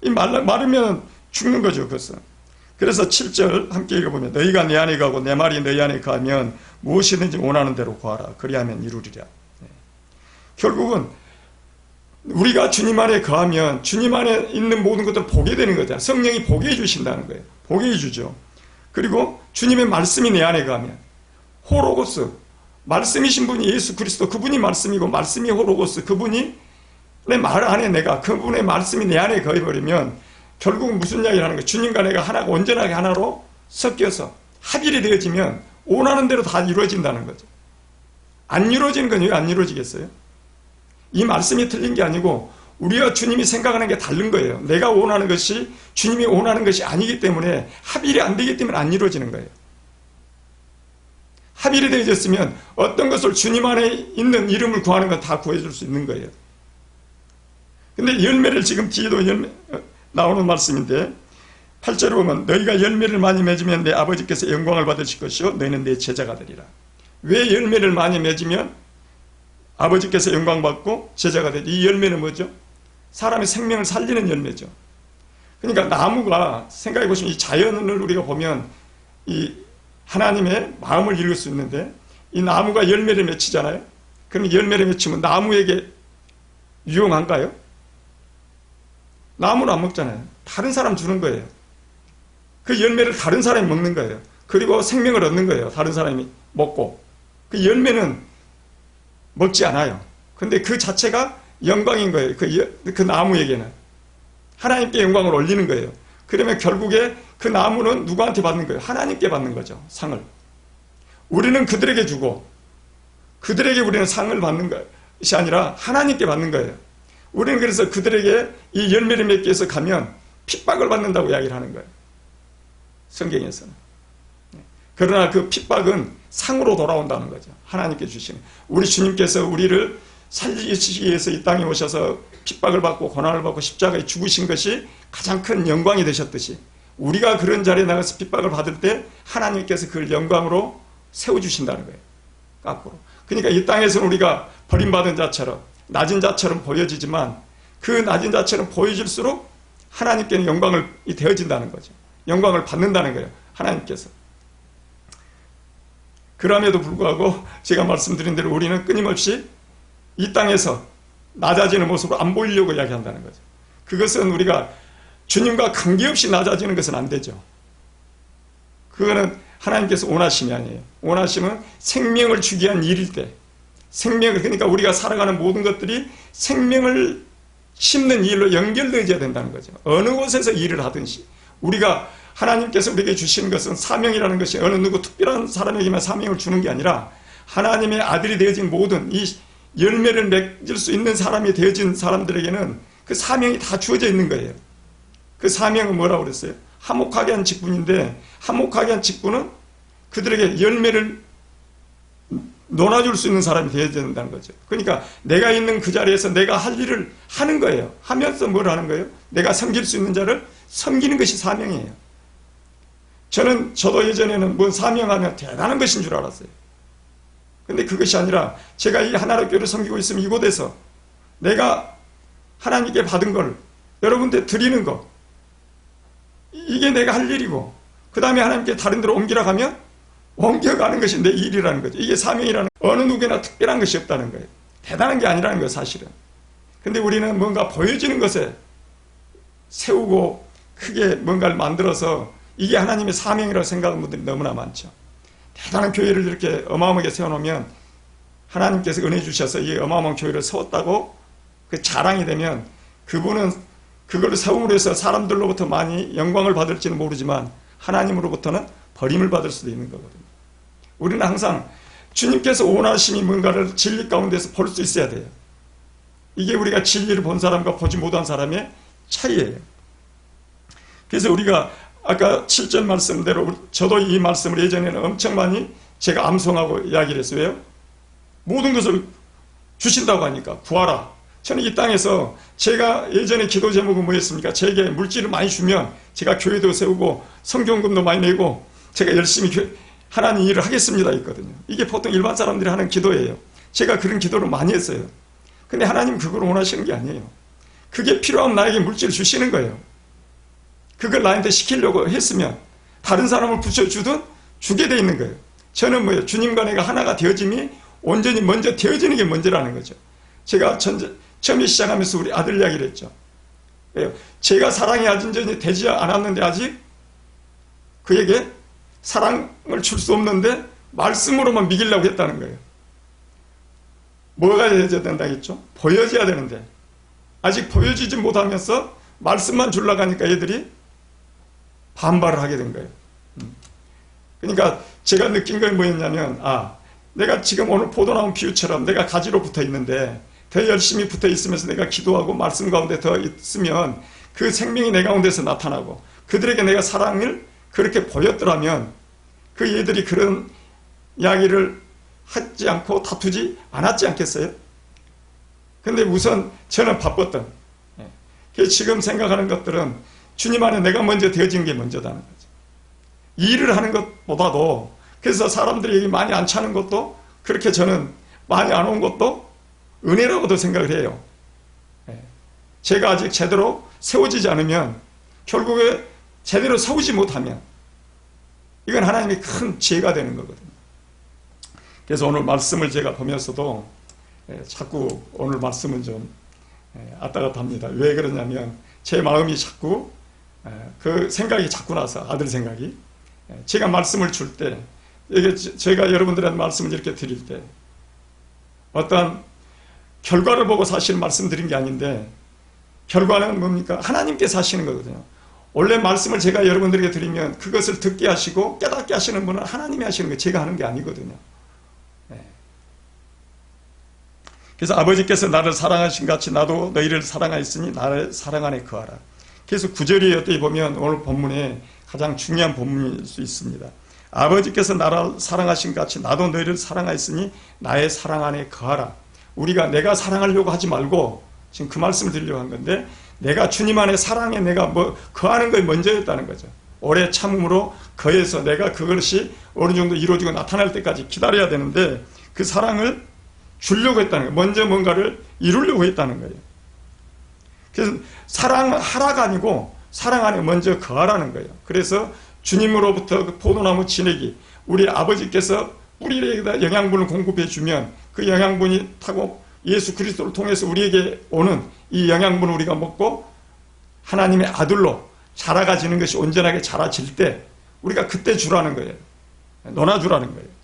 이 마르면 죽는 거죠, 그것은. 그래서 7절 함께 읽어보면 너희가 내 안에 가고 내 말이 너희 안에 가면 무엇이든지 원하는 대로 구하라. 그리하면 이루리라. 결국은 우리가 주님 안에 거하면 주님 안에 있는 모든 것들을 보게 되는 거죠. 성령이 보게 해주신다는 거예요. 보게 해주죠. 그리고 주님의 말씀이 내 안에 거하면 호로고스, 말씀이신 분이 예수 그리스도, 그분이 말씀이고 말씀이 호로고스, 그분이 내 말 안에 내가 그분의 말씀이 내 안에 거해버리면 결국은 무슨 이야기를 거예요? 주님과 내가 하나가 온전하게 하나로 섞여서 합일이 되어지면 원하는 대로 다 이루어진다는 거죠. 안 이루어지는 건 왜 안 이루어지겠어요? 이 말씀이 틀린 게 아니고 우리가 주님이 생각하는 게 다른 거예요. 내가 원하는 것이 주님이 원하는 것이 아니기 때문에 합일이 안 되기 때문에 안 이루어지는 거예요. 합일이 되어졌으면 어떤 것을 주님 안에 있는 이름을 구하는 건 다 구해줄 수 있는 거예요. 근데 열매를 지금 뒤에도 나오는 말씀인데 8절에 보면 너희가 열매를 많이 맺으면 내 아버지께서 영광을 받으실 것이요 너희는 내 제자가 되리라. 왜 열매를 많이 맺으면 아버지께서 영광 받고 제자가 되지? 이 열매는 뭐죠? 사람의 생명을 살리는 열매죠. 그러니까 나무가 생각해 보시면 이 자연을 우리가 보면 이 하나님의 마음을 읽을 수 있는데 이 나무가 열매를 맺히잖아요. 그럼 열매를 맺히면 나무에게 유용한가요? 나무는 안 먹잖아요. 다른 사람 주는 거예요. 그 열매를 다른 사람이 먹는 거예요. 그리고 생명을 얻는 거예요. 다른 사람이 먹고. 그 열매는 먹지 않아요. 근데 그 자체가 영광인 거예요. 그 나무에게는. 하나님께 영광을 올리는 거예요. 그러면 결국에 그 나무는 누구한테 받는 거예요? 하나님께 받는 거죠. 상을. 우리는 그들에게 주고 그들에게 우리는 상을 받는 것이 아니라 하나님께 받는 거예요. 우리는 그래서 그들에게 이 열매를 맺기 위해서 가면 핍박을 받는다고 이야기를 하는 거예요. 성경에서는. 그러나 그 핍박은 상으로 돌아온다는 거죠. 하나님께 주시는. 우리 주님께서 우리를 살리시기 위해서 이 땅에 오셔서 핍박을 받고 고난을 받고 십자가에 죽으신 것이 가장 큰 영광이 되셨듯이 우리가 그런 자리에 나가서 핍박을 받을 때 하나님께서 그걸 영광으로 세워주신다는 거예요. 거꾸로. 그러니까 이 땅에서는 우리가 버림받은 자처럼 낮은 자처럼 보여지지만 그 낮은 자처럼 보여질수록 하나님께는 영광이 되어진다는 거죠. 영광을 받는다는 거예요. 하나님께서. 그럼에도 불구하고 제가 말씀드린 대로 우리는 끊임없이 이 땅에서 낮아지는 모습으로 안 보이려고 이야기한다는 거죠. 그것은 우리가 주님과 관계없이 낮아지는 것은 안 되죠. 그거는 하나님께서 원하심이 아니에요. 원하심은 생명을 주기 위한 일일 때 생명을 그러니까 우리가 살아가는 모든 것들이 생명을 심는 일로 연결되어야 된다는 거죠. 어느 곳에서 일을 하든지 우리가 하나님께서 우리에게 주신 것은 사명이라는 것이 어느 누구 특별한 사람에게만 사명을 주는 게 아니라 하나님의 아들이 되어진 모든 이 열매를 맺을 수 있는 사람이 되어진 사람들에게는 그 사명이 다 주어져 있는 거예요. 그 사명은 뭐라고 그랬어요? 화목하게 한 직분인데 화목하게 한 직분은 그들에게 열매를 논아줄 수 있는 사람이 되어야 된다는 거죠. 그러니까 내가 있는 그 자리에서 내가 할 일을 하는 거예요. 하면서 뭘 하는 거예요? 내가 섬길 수 있는 자를 섬기는 것이 사명이에요. 저도 예전에는 뭔 사명하면 대단한 것인 줄 알았어요. 근데 그것이 아니라 제가 이 하나로 교회를 섬기고 있으면 이곳에서 내가 하나님께 받은 걸 여러분들 드리는 거 이게 내가 할 일이고 그 다음에 하나님께 다른 데로 옮기러 가면 옮겨가는 것이 내 일이라는 거죠. 이게 사명이라는 어느 누구나 특별한 것이 없다는 거예요. 대단한 게 아니라는 거예요. 사실은. 근데 우리는 뭔가 보여지는 것에 세우고 크게 뭔가를 만들어서 이게 하나님의 사명이라고 생각하는 분들이 너무나 많죠. 대단한 교회를 이렇게 어마어마하게 세워놓으면 하나님께서 은혜 주셔서 이 어마어마한 교회를 세웠다고 그 자랑이 되면 그분은 그걸 세움으로 해서 사람들로부터 많이 영광을 받을지는 모르지만 하나님으로부터는 버림을 받을 수도 있는 거거든요. 우리는 항상 주님께서 원하심이 뭔가를 진리 가운데서 볼 수 있어야 돼요. 이게 우리가 진리를 본 사람과 보지 못한 사람의 차이예요. 그래서 우리가 아까 7절 말씀대로 저도 이 말씀을 예전에는 엄청 많이 제가 암송하고 이야기를 했어요. 왜요? 모든 것을 주신다고 하니까 구하라. 저는 이 땅에서 제가 예전에 기도 제목은 뭐였습니까? 제게 물질을 많이 주면 제가 교회도 세우고 성경금도 많이 내고 제가 열심히 하나님 일을 하겠습니다 했거든요. 이게 보통 일반 사람들이 하는 기도예요. 제가 그런 기도를 많이 했어요. 근데 하나님 그걸 원하시는 게 아니에요. 그게 필요하면 나에게 물질을 주시는 거예요. 그걸 나한테 시키려고 했으면 다른 사람을 붙여주든 주게 돼 있는 거예요. 저는 뭐예요? 주님과 내가 하나가 되어짐이 온전히 먼저 되어지는 게 먼저라는 거죠. 제가 처음에 시작하면서 우리 아들 이야기를 했죠. 왜요? 제가 사랑이 온전히 되지 않았는데 아직 그에게 사랑을 줄 수 없는데 말씀으로만 미기려고 했다는 거예요. 뭐가 되어야 된다겠죠? 보여져야 되는데 아직 보여지지 못하면서 말씀만 주려고 하니까 얘들이 반발을 하게 된 거예요. 그러니까 제가 느낀 건 뭐였냐면 내가 지금 오늘 보도 나온 비유처럼 내가 가지로 붙어 있는데 더 열심히 붙어 있으면서 내가 기도하고 말씀 가운데 더 있으면 그 생명이 내 가운데서 나타나고 그들에게 내가 사랑을 그렇게 보였더라면 그 얘들이 그런 이야기를 하지 않고 다투지 않았지 않겠어요? 근데 우선 저는 바빴던 지금 생각하는 것들은 주님 안에 내가 먼저 되어지는 게 먼저다는 거죠. 일을 하는 것보다도 그래서 사람들이 여기 많이 안 차는 것도 그렇게 저는 많이 안 온 것도 은혜라고도 생각을 해요. 제가 아직 제대로 세워지지 않으면 결국에 제대로 세우지 못하면 이건 하나님의 큰 지혜가 되는 거거든요. 그래서 오늘 말씀을 제가 보면서도 자꾸 오늘 말씀은 좀 왔다 갔다 합니다. 왜 그러냐면 제 마음이 자꾸 그 생각이 자꾸 나서, 아들 생각이, 제가 말씀을 줄 때, 이게 제가 여러분들한테 말씀을 이렇게 드릴 때 어떠한 결과를 보고 사실 말씀드린 게 아닌데, 결과는 뭡니까? 하나님께서 하시는 거거든요. 원래 말씀을 제가 여러분들에게 드리면 그것을 듣게 하시고 깨닫게 하시는 분은 하나님이 하시는 거예요. 제가 하는 게 아니거든요. 그래서 아버지께서 나를 사랑하신 같이 나도 너희를 사랑하였으니 나를 사랑 안에 거하라. 그래서 9절이 어떻게 보면 오늘 본문에 가장 중요한 본문일 수 있습니다. 아버지께서 나를 사랑하신 같이 나도 너희를 사랑하였으니 나의 사랑 안에 거하라. 우리가 내가 사랑하려고 하지 말고 지금 그 말씀을 드리려고 한 건데, 내가 주님 안에 사랑에 내가 거하는 것이 먼저였다는 거죠. 오래 참음으로 거해서 내가 그것이 어느 정도 이루어지고 나타날 때까지 기다려야 되는데, 그 사랑을 주려고 했다는 거예요. 먼저 뭔가를 이루려고 했다는 거예요. 그래서 사랑하라가 아니고 사랑 안에 먼저 거하라는 거예요. 그래서 주님으로부터 그 포도나무 지내기, 우리 아버지께서 우리에게 영양분을 공급해 주면 그 영양분이 타고 예수 그리스도를 통해서 우리에게 오는 이 영양분을 우리가 먹고 하나님의 아들로 자라가지는 것이 온전하게 자라질 때 우리가 그때 주라는 거예요. 논아주라는 거예요.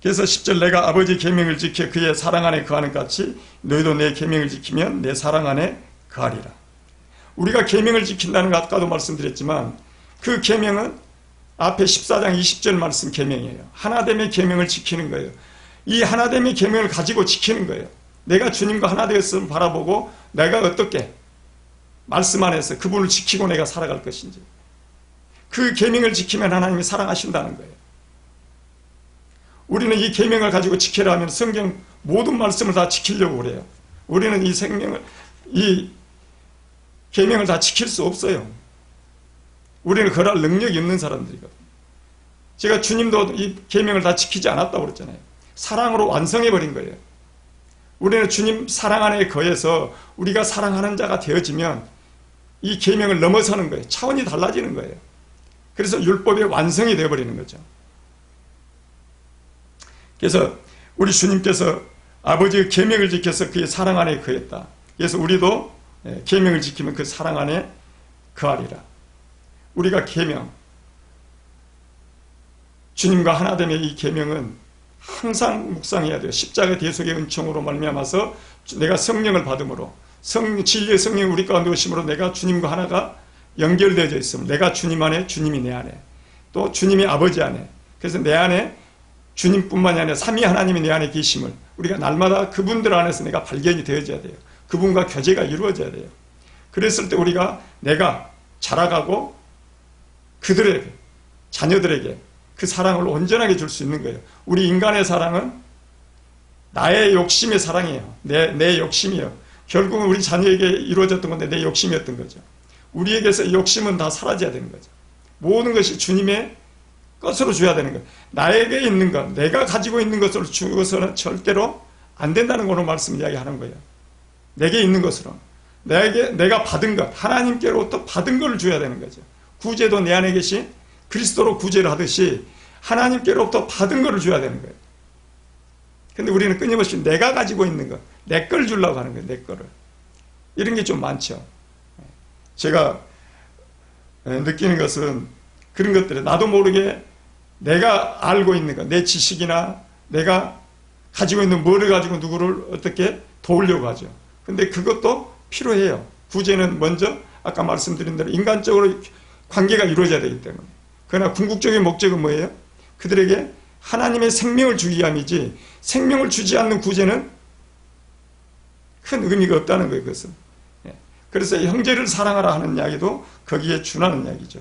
그래서 10절 내가 아버지 계명을 지켜 그의 사랑 안에 거하는 같이 너희도 내 계명을 지키면 내 사랑 안에 거하리라. 우리가 계명을 지킨다는 것 아까도 말씀드렸지만 그 계명은 앞에 14장 20절 말씀 계명이에요. 하나됨의 계명을 지키는 거예요. 이 하나됨의 계명을 가지고 지키는 거예요. 내가 주님과 하나 되었음을 바라보고 내가 어떻게 말씀 안에서 그분을 지키고 내가 살아갈 것인지, 그 계명을 지키면 하나님이 사랑하신다는 거예요. 우리는 이 계명을 가지고 지키려 하면 성경 모든 말씀을 다 지키려고 그래요. 우리는 이 계명을 다 지킬 수 없어요. 우리는 그럴 능력이 없는 사람들이거든요. 제가 주님도 이 계명을 다 지키지 않았다고 그랬잖아요. 사랑으로 완성해버린 거예요. 우리는 주님 사랑 안에 거해서 우리가 사랑하는 자가 되어지면 이 계명을 넘어서는 거예요. 차원이 달라지는 거예요. 그래서 율법의 완성이 되어버리는 거죠. 그래서 우리 주님께서 아버지의 계명을 지켜서 그의 사랑 안에 거했다. 그래서 우리도 계명을 지키면 그 사랑 안에 거하리라. 우리가 계명, 주님과 하나됨의 이 계명은 항상 묵상해야 돼요. 십자가 대속의 은총으로 말미암아서 내가 성령을 받음으로, 진리의 성령이 우리 가운데 오심으로 내가 주님과 하나가 연결되어져 있음을, 내가 주님 안에, 주님이 내 안에, 또 주님이 아버지 안에, 그래서 내 안에 주님뿐만이 아니라 삼위 하나님이 내 안에 계심을 우리가 날마다 그분들 안에서 내가 발견이 되어져야 돼요. 그분과 교제가 이루어져야 돼요. 그랬을 때 우리가 내가 자라가고 그들에게, 자녀들에게 그 사랑을 온전하게 줄 수 있는 거예요. 우리 인간의 사랑은 나의 욕심의 사랑이에요. 내 욕심이에요. 결국은 우리 자녀에게 이루어졌던 건데 내 욕심이었던 거죠. 우리에게서 욕심은 다 사라져야 되는 거죠. 모든 것이 주님의 것으로 줘야 되는 거예요. 나에게 있는 것, 내가 가지고 있는 것으로 주어서는 절대로 안 된다는 거로 말씀 이야기하는 거예요. 내게 있는 것으로. 내가 받은 것, 하나님께로부터 받은 것을 줘야 되는 거죠. 구제도 내 안에 계신 그리스도로 구제를 하듯이 하나님께로부터 받은 것을 줘야 되는 거예요. 근데 우리는 끊임없이 내가 가지고 있는 것, 내 걸 주려고 하는 거예요. 내 거를. 이런 게 좀 많죠. 제가 느끼는 것은 그런 것들에 나도 모르게 내가 알고 있는 것, 내 지식이나 내가 가지고 있는 뭐를 가지고 누구를 어떻게 도우려고 하죠. 근데 그것도 필요해요. 구제는 먼저 아까 말씀드린 대로 인간적으로 관계가 이루어져야 되기 때문에. 그러나 궁극적인 목적은 뭐예요? 그들에게 하나님의 생명을 주기 위함이지, 생명을 주지 않는 구제는 큰 의미가 없다는 거예요. 그것은. 그래서 형제를 사랑하라 하는 이야기도 거기에 준하는 이야기죠.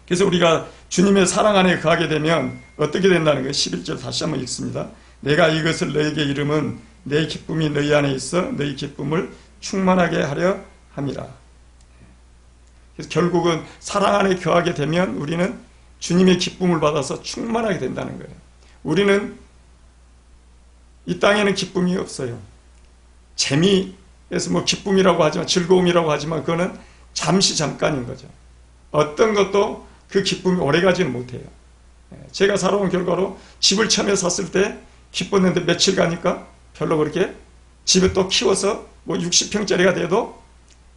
그래서 우리가 주님의 사랑 안에 거하게 되면 어떻게 된다는 거예요? 11절 다시 한번 읽습니다. 내가 이것을 너에게 이름은 내 기쁨이 너희 안에 있어 너희 기쁨을 충만하게 하려 함이라. 그래서 결국은 사랑 안에 거하게 되면 우리는 주님의 기쁨을 받아서 충만하게 된다는 거예요. 우리는 이 땅에는 기쁨이 없어요. 재미에서 기쁨이라고 하지만, 즐거움이라고 하지만 그거는 잠시 잠깐인 거죠. 어떤 것도 그 기쁨이 오래가지는 못해요. 제가 살아온 결과로 집을 처음에 샀을 때 기뻤는데 며칠 가니까 별로 그렇게 집에 또 키워서 뭐 60평짜리가 돼도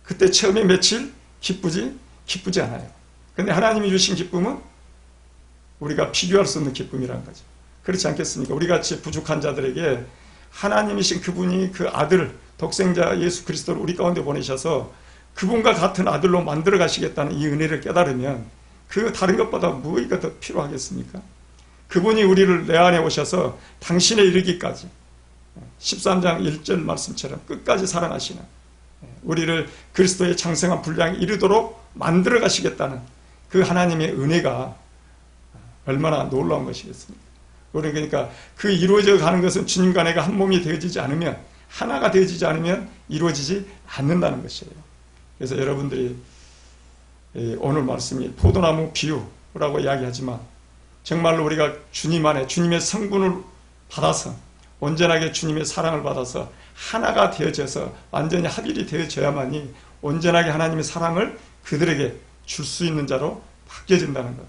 그때 처음에 며칠 기쁘지 않아요. 근데 하나님이 주신 기쁨은 우리가 비교할 수 없는 기쁨이라는 거죠. 그렇지 않겠습니까? 우리 같이 부족한 자들에게 하나님이신 그분이 그 아들, 독생자 예수 그리스도를 우리 가운데 보내셔서 그분과 같은 아들로 만들어 가시겠다는 이 은혜를 깨달으면 그 다른 것보다 무엇이 더 필요하겠습니까? 그분이 우리를 내 안에 오셔서 당신에 이르기까지 13장 1절 말씀처럼 끝까지 사랑하시는 우리를 그리스도의 장성한 분량에 이르도록 만들어 가시겠다는 그 하나님의 은혜가 얼마나 놀라운 것이겠습니까? 우리 그러니까 그 이루어져 가는 것은 주님과 내가 한 몸이 되어지지 않으면, 하나가 되어지지 않으면 이루어지지 않는다는 것이에요. 그래서 여러분들이 오늘 말씀이 포도나무 비유라고 이야기하지만 정말로 우리가 주님 안에 주님의 성분을 받아서 온전하게 주님의 사랑을 받아서 하나가 되어져서 완전히 합일이 되어져야만이 온전하게 하나님의 사랑을 그들에게 줄 수 있는 자로 바뀌어진다는 것.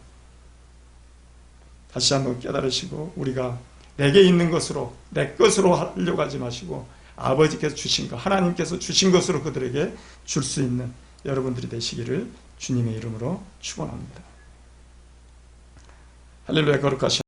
다시 한번 깨달으시고 우리가 내게 있는 것으로 내 것으로 하려고 하지 마시고 아버지께서 주신 것, 하나님께서 주신 것으로 그들에게 줄 수 있는 여러분들이 되시기를 주님의 이름으로 축원합니다. 할렐루야. 거룩하신